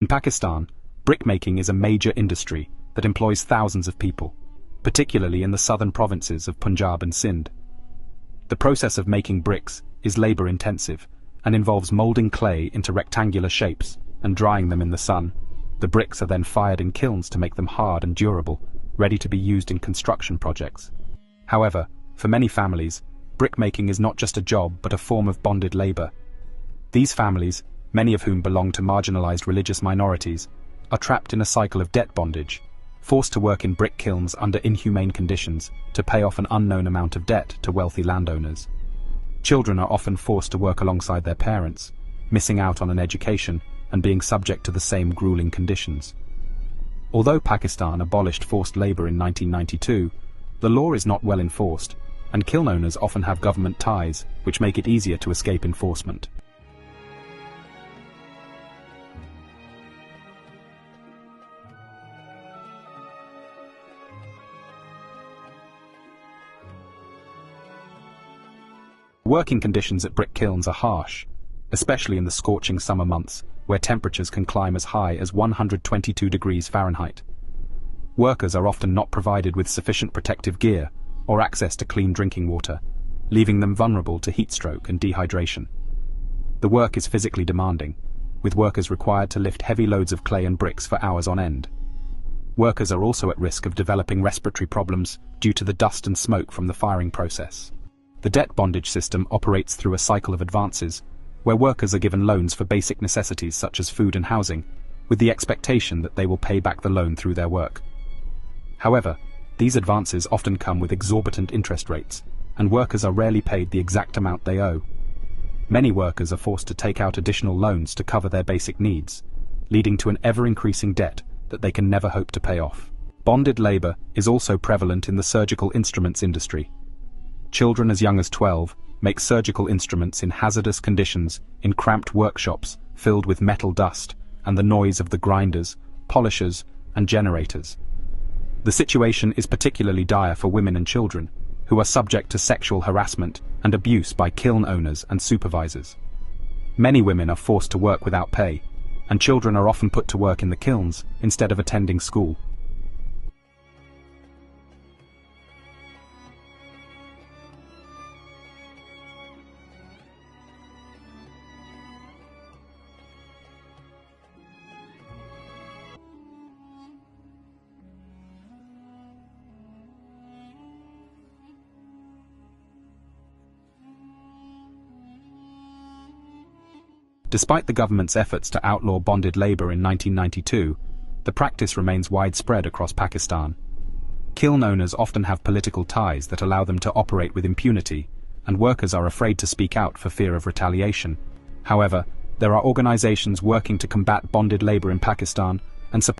In Pakistan, brickmaking is a major industry that employs thousands of people, particularly in the southern provinces of Punjab and Sindh. The process of making bricks is labor-intensive and involves molding clay into rectangular shapes and drying them in the sun. The bricks are then fired in kilns to make them hard and durable, ready to be used in construction projects. However, for many families, brickmaking is not just a job but a form of bonded labor. These families, many of whom belong to marginalized religious minorities, are trapped in a cycle of debt bondage, forced to work in brick kilns under inhumane conditions to pay off an unknown amount of debt to wealthy landowners. Children are often forced to work alongside their parents, missing out on an education and being subject to the same grueling conditions. Although Pakistan abolished forced labor in 1992, the law is not well enforced, and kiln owners often have government ties, which make it easier to escape enforcement. Working conditions at brick kilns are harsh, especially in the scorching summer months, where temperatures can climb as high as 122 degrees Fahrenheit. Workers are often not provided with sufficient protective gear or access to clean drinking water, leaving them vulnerable to heat stroke and dehydration. The work is physically demanding, with workers required to lift heavy loads of clay and bricks for hours on end. Workers are also at risk of developing respiratory problems due to the dust and smoke from the firing process. The debt bondage system operates through a cycle of advances, where workers are given loans for basic necessities such as food and housing, with the expectation that they will pay back the loan through their work. However, these advances often come with exorbitant interest rates, and workers are rarely paid the exact amount they owe. Many workers are forced to take out additional loans to cover their basic needs, leading to an ever-increasing debt that they can never hope to pay off. Bonded labor is also prevalent in the surgical instruments industry. Children as young as 12 make surgical instruments in hazardous conditions in cramped workshops filled with metal dust and the noise of the grinders, polishers, and generators. The situation is particularly dire for women and children, who are subject to sexual harassment and abuse by kiln owners and supervisors. Many women are forced to work without pay, and children are often put to work in the kilns instead of attending school. Despite the government's efforts to outlaw bonded labor in 1992, the practice remains widespread across Pakistan. Kiln owners often have political ties that allow them to operate with impunity, and workers are afraid to speak out for fear of retaliation. However, there are organizations working to combat bonded labor in Pakistan and support